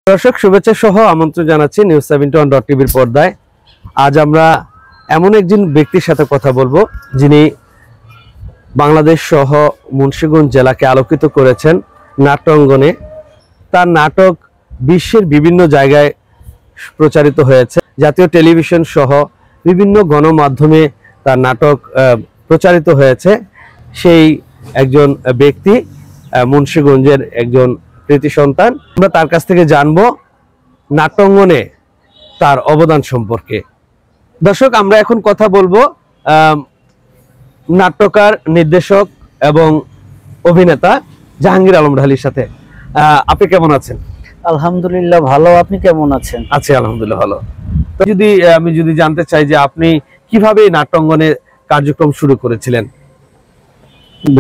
দর্শক শুভেচ্ছা সহ আমন্ত্রণ জানাচ্ছি নিউজ 71 টিভির পর্দায়। আজ আমরা এমন একজন ব্যক্তির সাথে কথা বলবো যিনি বাংলাদেশ সহ মুন্সিগঞ্জ জেলাকে আলোকিত করেছেন নাট্যাঙ্গনে। তার নাটক বিশ্বের বিভিন্ন জায়গায় প্রচারিত হয়েছে, জাতীয় টেলিভিশন সহ বিভিন্ন গণমাধ্যমে তার নাটক প্রচারিত হয়েছে। সেই একজন ব্যক্তি মুন্সিগঞ্জের একজন কৃতি সন্তান। আমরা তার কাছ থেকে জানবো নাট্যাঙ্গনে তার অবদান সম্পর্কে। দর্শক, আমরা এখন কথা বলবো নাট্যকার, নির্দেশক এবং অভিনেতা জাহাঙ্গীর আলম ঢালির সাথে। আপনি কেমন আছেন? আলহামদুলিল্লাহ ভালো। আপনি কেমন আছেন? আছি আলহামদুলিল্লাহ ভালো। তো আমি যদি জানতে চাই যে আপনি কিভাবে নাট্যাঙ্গনে কার্যক্রম শুরু করেছিলেন?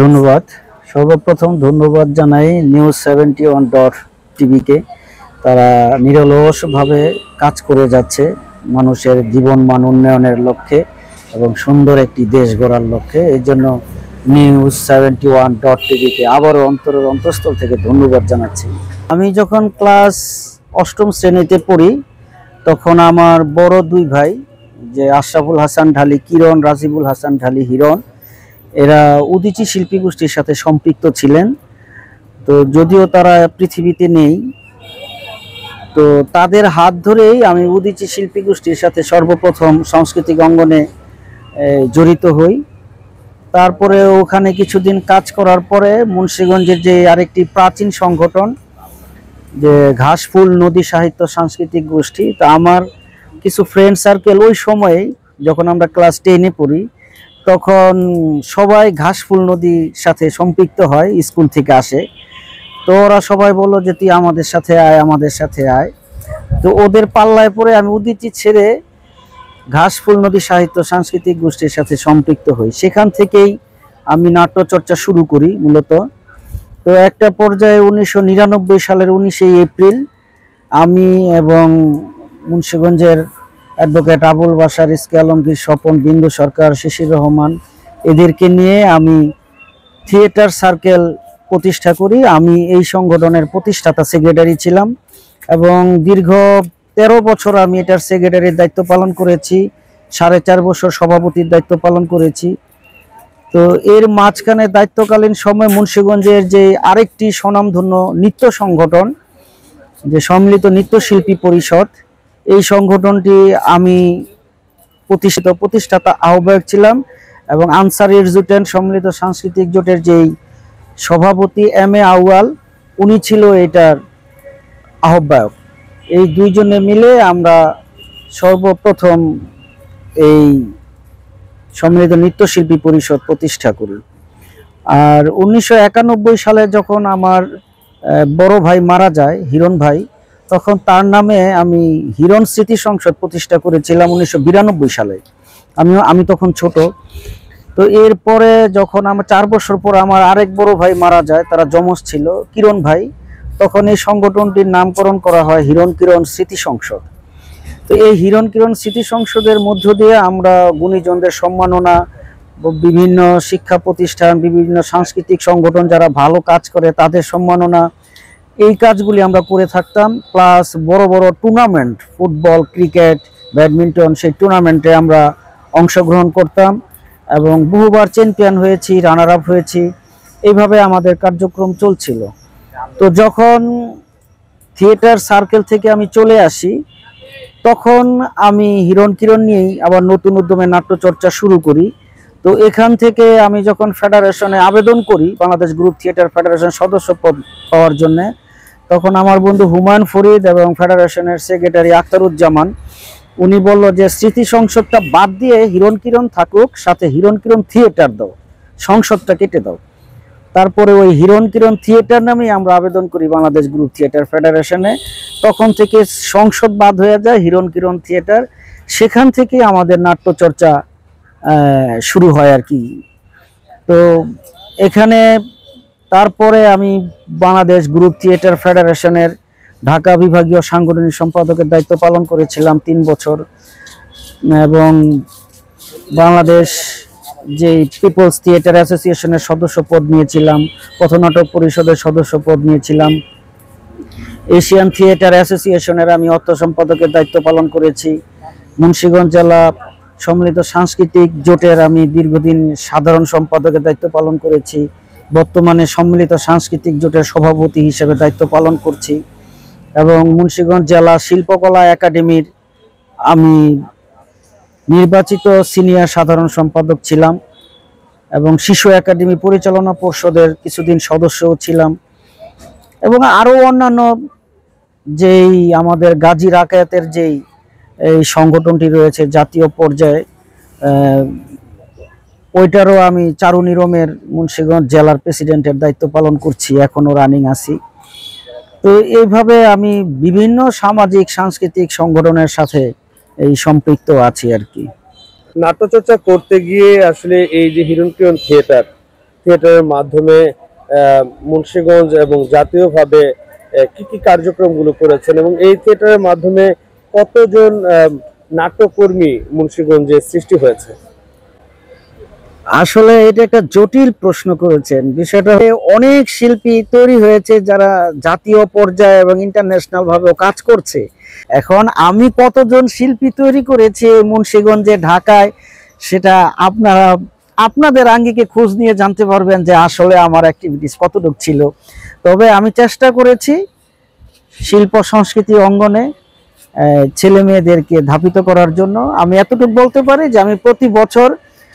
ধন্যবাদ। সর্বপ্রথম ধন্যবাদ জানাই নিউজ 71 টিভিকে। তারা নিরলসভাবে কাজ করে যাচ্ছে মানুষের জীবন মান উন্নয়নের লক্ষ্যে এবং সুন্দর একটি দেশ গড়ার লক্ষ্যে। এই জন্য নিউজ 71 টিভিকে আবারও অন্তরের অন্তঃস্থল থেকে ধন্যবাদ জানাচ্ছি। আমি যখন ক্লাস 8ম শ্রেণীতে পড়ি তখন আমার বড় দুই ভাই, যে আশরাফুল হাসান ঢালি কিরণ, রাজিবুল হাসান ঢালি হিরণ, এরা উদীচী শিল্পী গোষ্ঠীর সাথে সম্পৃক্ত ছিলেন। তো যদিও তারা পৃথিবীতে নেই, তো তাদের হাত ধরেই আমি উদীচী শিল্পী গোষ্ঠীর সাথে সর্বপ্রথম সাংস্কৃতিক অঙ্গনে জড়িত হই। তারপরে ওখানে কিছুদিন কাজ করার পরে মুন্সিগঞ্জের যে আরেকটি প্রাচীন সংগঠন যে ঘাসফুল নদী সাহিত্য সাংস্কৃতিক গোষ্ঠী, তা আমার কিছু ফ্রেন্ড সার্কেল ওই সময়ে যখন আমরা ক্লাস 10-এ পড়ি তখন সবাই ঘাসফুল নদীর সাথে সম্পৃক্ত হয়, স্কুল থেকে আসে। তো ওরা সবাই বললো যে তুই আমাদের সাথে আয়, আমাদের সাথে আয়। তো ওদের পাল্লায় পরে আমি উদীচী ছেড়ে ঘাসফুল নদী সাহিত্য সাংস্কৃতিক গোষ্ঠীর সাথে সম্পৃক্ত হই। সেখান থেকেই আমি নাট্যচর্চা শুরু করি মূলত। তো একটা পর্যায়ে 1999 সালের 19শে এপ্রিল আমি এবং মুন্সিগঞ্জের অ্যাডভোকেট আবুল বাশার, ইসকে আলমগীর, স্বপন, বিন্দু সরকার, শিশির রহমান, এদেরকে নিয়ে আমি থিয়েটার সার্কেল প্রতিষ্ঠা করি। আমি এই সংগঠনের প্রতিষ্ঠাতা সেক্রেটারি ছিলাম এবং দীর্ঘ 13 বছর আমি এটার সেক্রেটারির দায়িত্ব পালন করেছি, 4.5 বছর সভাপতির দায়িত্ব পালন করেছি। তো এর মাঝখানে দায়িত্বকালীন সময় মুন্সিগঞ্জের যে আরেকটি স্বনামধন্য নৃত্য সংগঠন যে সম্মিলিত নৃত্যশিল্পী পরিষদ, এই সংগঠনটি আমি প্রতিষ্ঠাতা আহ্বায়ক ছিলাম এবং আনসারি জোটের সম্মিলিত সাংস্কৃতিক জোটের যেই সভাপতি এম এ আউয়াল, উনি ছিল এটার আহ্বায়ক। এই দুইজনে মিলে আমরা সর্বপ্রথম এই সম্মিলিত নৃত্যশিল্পী পরিষদ প্রতিষ্ঠা করি। আর 1991 সালে যখন আমার বড় ভাই মারা যায়, হিরণ ভাই, তখন তার নামে আমি হিরণ স্মৃতি সংসদ প্রতিষ্ঠা করেছিলাম 1992 সালে। আমি তখন ছোট। তো এরপরে যখন আমার 4 বছর পর আমার আরেক বড় ভাই মারা যায়, তারা যমজ ছিল, কিরণ ভাই, তখন এই সংগঠনটির নামকরণ করা হয় হিরণ কিরণ স্মৃতি সংসদ। তো এই হিরণ কিরণ স্মৃতি সংসদের মধ্য দিয়ে আমরা গুণীজনদের সম্মাননা, বিভিন্ন শিক্ষা প্রতিষ্ঠান, বিভিন্ন সাংস্কৃতিক সংগঠন যারা ভালো কাজ করে তাদের সম্মাননা, এই কাজগুলি আমরা করে থাকতাম। প্লাস বড় বড় টুর্নামেন্ট, ফুটবল, ক্রিকেট, ব্যাডমিন্টন, সেই টুর্নামেন্টে আমরা অংশগ্রহণ করতাম এবং বহুবার চ্যাম্পিয়ন হয়েছি, রানার আপ হয়েছি। এইভাবে আমাদের কার্যক্রম চলছিল। তো যখন থিয়েটার সার্কেল থেকে আমি চলে আসি তখন আমি হিরণ কিরণ নিয়েই আবার নতুন উদ্যমে নাট্যচর্চা শুরু করি। তো এখান থেকে আমি যখন ফেডারেশনে আবেদন করি, বাংলাদেশ গ্রুপ থিয়েটার ফেডারেশন সদস্য পদ পাওয়ার জন্য, তখন আমার বন্ধু হুমায়ুন ফরিদ এবং ফেডারেশনের সেক্রেটারি আখতারুজ্জামান, উনি বলল যে স্মৃতি সংসদটা বাদ দিয়ে হিরণ কিরণ থাকুক, সাথে হিরণ কিরণ থিয়েটার দাও, সংসদটা কেটে দাও। তারপরে ওই হিরণ কিরণ থিয়েটার নামেই আমরা আবেদন করি বাংলাদেশ গ্রুপ থিয়েটার ফেডারেশনে। তখন থেকে সংসদ বাদ হয়ে যায়, হিরণ কিরণ থিয়েটার। সেখান থেকে আমাদের নাট্যচর্চা শুরু হয় আর কি। তো এখানে তারপরে আমি বাংলাদেশ গ্রুপ থিয়েটার ফেডারেশনের ঢাকা বিভাগীয় সাংগঠনিক সম্পাদকের দায়িত্ব পালন করেছিলাম 3 বছর এবং বাংলাদেশ যে পিপলস থিয়েটার অ্যাসোসিয়েশনের সদস্য পদ নিয়েছিলাম, পথনাটক পরিষদের সদস্য পদ নিয়েছিলাম। এশিয়ান থিয়েটার অ্যাসোসিয়েশনের আমি অর্থ সম্পাদকের দায়িত্ব পালন করেছি। মুন্সিগঞ্জ জেলা সম্মিলিত সাংস্কৃতিক জোটের আমি দীর্ঘদিন সাধারণ সম্পাদকের দায়িত্ব পালন করেছি। বর্তমানে সম্মিলিত সাংস্কৃতিক জোটের সভাপতি হিসেবে দায়িত্ব পালন করছি এবং মুন্সিগঞ্জ জেলা শিল্পকলা একাডেমির আমি নির্বাচিত সিনিয়র সাধারণ সম্পাদক ছিলাম এবং শিশু একাডেমি পরিচালনা পর্ষদের কিছুদিন সদস্যও ছিলাম এবং আরও অন্যান্য যেই আমাদের গাজী রাকায়াতের যেই এই সংগঠনটি রয়েছে জাতীয় পর্যায়ে, ওইটারও আমি চারু নিরমের মুন্সিগঞ্জ জেলার প্রেসিডেন্টের দায়িত্ব পালন করছি, এখনও রানিং আছি। তো এইভাবে আমি বিভিন্ন সামাজিক সাংস্কৃতিক সংগঠনের সাথে এই সম্পৃক্ত আছি আর কি। নাট্যচর্চা করতে গিয়ে আসলে এই যে হিরণকিরণ থিয়েটারের মাধ্যমে মুন্সিগঞ্জ এবং জাতীয়ভাবে কি কি কার্যক্রমগুলো করেছেন এবং এই থিয়েটারের মাধ্যমে কতজন নাট্যকর্মী মুন্সিগঞ্জে সৃষ্টি হয়েছে? আসলে এটা একটা জটিল প্রশ্ন করেছেন। বিষয়টা অনেক শিল্পী তৈরি হয়েছে যারা জাতীয় পর্যায়ে এবং ইন্টারন্যাশনাল ভাবেও কাজ করছে। এখন আমি কতজন শিল্পী তৈরি করেছি মুন্সিগঞ্জে, ঢাকায়, সেটা আপনাদের আঙ্গিকে খোঁজ নিয়ে জানতে পারবেন যে আসলে আমার অ্যাক্টিভিটিস কতটুকু ছিল। তবে আমি চেষ্টা করেছি শিল্প সংস্কৃতি অঙ্গনে ছেলে মেয়েদেরকে ধাবিত করার জন্য। আমি এতটুকু বলতে পারি যে আমি প্রতি বছর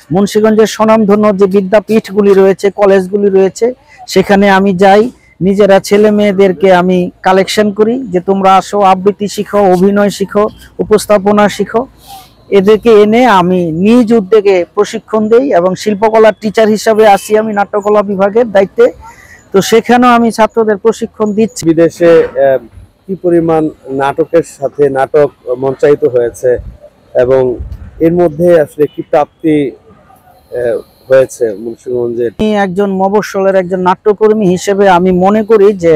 মুন্সিগঞ্জের স্বনামধন্য যে বিদ্যাপীঠগুলি রয়েছে, কলেজগুলি রয়েছে, সেখানে আমি যাই, নিজেরা ছেলে মেয়েদেরকে আমি কালেকশন করি যে তোমরা আসো, আবৃত্তি শিখো, অভিনয় শিখো, উপস্থাপনা শিখো। এদেরকে এনে আমি নিজ উদ্যোগে প্রশিক্ষণ দেই এবং শিল্পকলার টিচার হিসাবে আসি আমি নাট্যকলা বিভাগের দায়িত্বে। তো সেখানেও আমি ছাত্রদের প্রশিক্ষণ দিচ্ছি। বিদেশে কি পরিমাণ নাটকের সাথে নাটক মঞ্চায়িত হয়েছে এবং এর মধ্যে আসলে কি প্রাপ্তি হয়েছে মুন্সিগঞ্জের? আমি একজন মফস্বলের একজন নাট্যকর্মী হিসেবে আমি মনে করি যে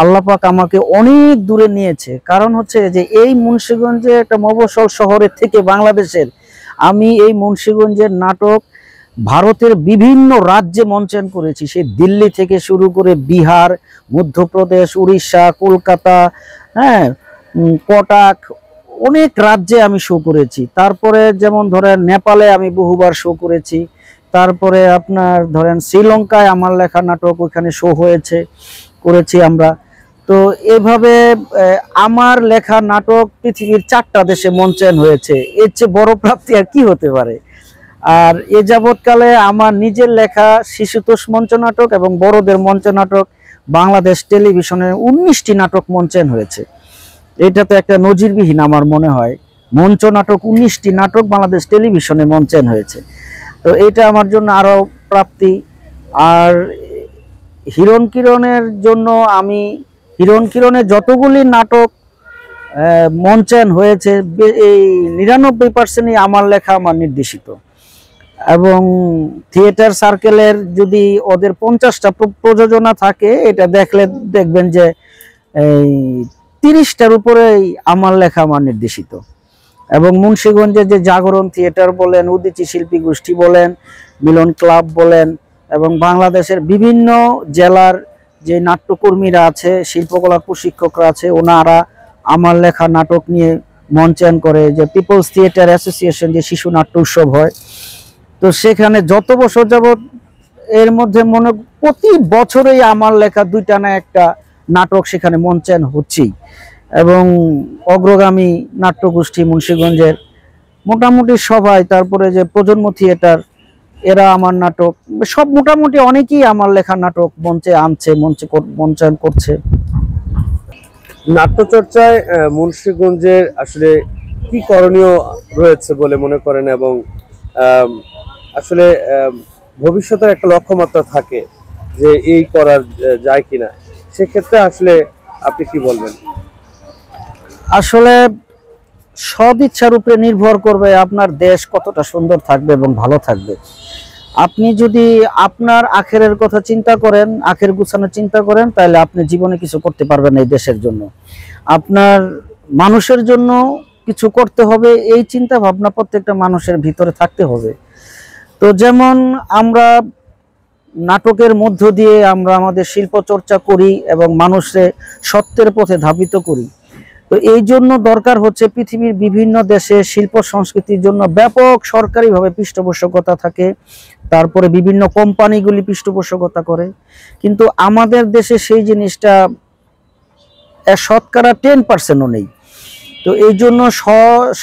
আল্লাহ পাক আমাকে অনেক দূরে নিয়েছে। কারণ হচ্ছে যে এই মুন্সিগঞ্জে একটা মফস্বল শহরের থেকে বাংলাদেশের আমি এই মুন্সিগঞ্জের নাটক ভারতের বিভিন্ন রাজ্যে মঞ্চায়ন করেছি। সেই দিল্লি থেকে শুরু করে বিহার, মধ্যপ্রদেশ, উড়িষ্যা, কলকাতা, হ্যাঁ, কটাক, অনেক রাজ্যে আমি শো করেছি। তারপরে যেমন ধরেন নেপালে আমি বহুবার শো করেছি। তারপরে আপনার ধরেন শ্রীলঙ্কায় আমার লেখা নাটক ওইখানে শো করেছি আমরা। তো এভাবে আমার লেখা নাটক পৃথিবীর 4টা দেশে মঞ্চায়ন হয়েছে। এর চেয়ে বড় প্রাপ্তি আর কি হতে পারে। আর এ যাবৎকালে আমার নিজের লেখা শিশুতোষ মঞ্চনাটক এবং বড়দের মঞ্চনাটক বাংলাদেশ টেলিভিশনের 19টি নাটক মঞ্চায়ন হয়েছে। এটা তো একটা নজিরবিহীন আমার মনে হয়। মঞ্চ নাটক 19টি নাটক বাংলাদেশ টেলিভিশনে মঞ্চায়ন হয়েছে। তো এটা আমার জন্য আরো প্রাপ্তি। আর হিরণকিরণের জন্য আমি হিরণকিরণের যতগুলি নাটক মঞ্চায়ন হয়েছে এই 99%ই আমার লেখা, আমার নির্দেশিত। এবং থিয়েটার সার্কেলের যদি ওদের 50টা প্রযোজনা থাকে, এটা দেখবেন যে এই 30টার উপরেই আমার লেখা, আমার নির্দেশিত। এবং মুন্সিগঞ্জে যে জাগরণ থিয়েটার বলেন, উদীচী শিল্পী গোষ্ঠী বলেন, মিলন ক্লাব বলেন এবং বাংলাদেশের বিভিন্ন জেলার যে নাট্যকর্মীরা আছে, শিল্পকলার প্রশিক্ষকরা আছে, ওনারা আমার লেখা নাটক নিয়ে মঞ্চায়ন করে। যে পিপলস থিয়েটার অ্যাসোসিয়েশন যে শিশু নাট্য উৎসব হয়, তো সেখানে যত বছর যাবৎ এর মধ্যে প্রতি বছরেই আমার লেখা 2টা না 1টা নাটক সেখানে মঞ্চায়ন হচ্ছেই। এবং অগ্রগামী নাট্যগোষ্ঠী মুন্সিগঞ্জের মোটামুটি সবাই, তারপরে যে প্রজন্ম থিয়েটার, এরা আমার নাটক সব মোটামুটি অনেকেই আমার লেখা নাটক মঞ্চে আনছে, মঞ্চায়ন করছে। নাট্যচর্চায় মুন্সিগঞ্জের আসলে কি করণীয় রয়েছে বলে মনে করেন এবং আসলে ভবিষ্যতের একটা লক্ষ্যমাত্রা থাকে যে এই করা যায় কিনা, সেক্ষেত্রে আসলে আপনি কি বলবেন? আসলে সদিচ্ছার উপরে নির্ভর করবে আপনার দেশ কতটা সুন্দর থাকবে এবং ভালো থাকবে। আপনি যদি আপনার আখেরের কথা চিন্তা করেন, আখের গুছানোর চিন্তা করেন, তাহলে আপনি জীবনে কিছু করতে পারবেন এই দেশের জন্য। আপনার মানুষের জন্য কিছু করতে হবে, এই চিন্তা ভাবনা প্রত্যেকটা মানুষের ভিতরে থাকতে হবে। তো যেমন আমরা নাটকের মধ্য দিয়ে আমরা আমাদের শিল্প চর্চা করি এবং মানুষের সত্যের পথে ধাবিত করি। তো এই জন্য দরকার হচ্ছে পৃথিবীর বিভিন্ন দেশে শিল্প সংস্কৃতির জন্য ব্যাপক সরকারিভাবে পৃষ্ঠপোষকতা থাকে, তারপরে বিভিন্ন কোম্পানিগুলি পৃষ্ঠপোষকতা করে, কিন্তু আমাদের দেশে সেই জিনিসটা শতকরা 10%ও নেই। তো এই জন্য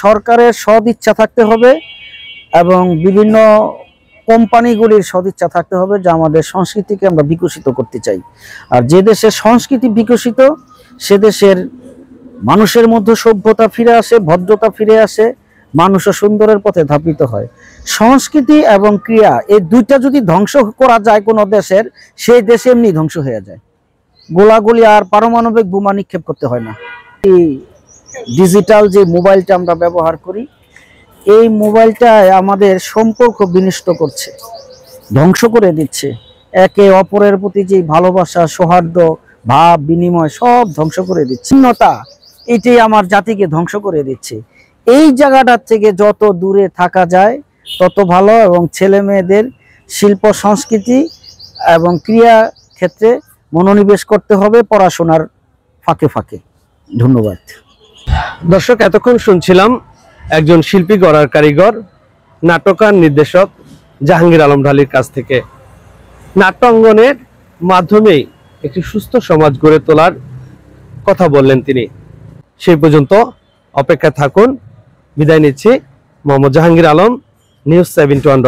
সরকারের সদিচ্ছা থাকতে হবে এবং বিভিন্ন কোম্পানিগুলির সদিচ্ছা থাকতে হবে যে আমাদের সংস্কৃতিকে আমরা বিকশিত করতে চাই। আর যে দেশের সংস্কৃতি বিকশিত, সে দেশের মানুষের মধ্যে সভ্যতা ফিরে আসে, ভদ্রতা ফিরে আসে, মানুষও সুন্দরের পথে ধাবিত হয়। সংস্কৃতি এবং ক্রিয়া এই দুইটা যদি ধ্বংস করা যায় কোনো দেশের, সেই দেশ এমনি ধ্বংস হয়ে যায়। গোলাগুলি আর পারমাণবিক বোমা নিক্ষেপ করতে হয় না। এই ডিজিটাল যে মোবাইলটা আমরা ব্যবহার করি, এই মোবাইলটায় আমাদের সম্পর্ক বিনষ্ট করছে, ধ্বংস করে দিচ্ছে। একে অপরের প্রতি যে ভালোবাসা, সৌহার্দ্য, ভাব বিনিময় সব ধ্বংস করে দিচ্ছে। ভিন্নতা এটাই আমার জাতিকে ধ্বংস করে দিচ্ছে। এই জায়গাটার থেকে যত দূরে থাকা যায় তত ভালো, এবং ছেলে মেয়েদের শিল্প সংস্কৃতি এবং ক্রিয়া ক্ষেত্রে মনোনিবেশ করতে হবে পড়াশোনার ফাঁকে ফাঁকে। ধন্যবাদ। দর্শক, এতক্ষণ শুনছিলাম একজন শিল্পী গড়ার কারিগর, নাটকার নির্দেশক জাহাঙ্গীর আলম ঢালির কাছ থেকে নাট্যাঙ্গনের মাধ্যমেই একটি সুস্থ সমাজ গড়ে তোলার কথা বললেন তিনি। সেই পর্যন্ত অপেক্ষা থাকুন। বিদায় নিচ্ছি। মোহাম্মদ জাহাঙ্গীর আলম, নিউজ 71।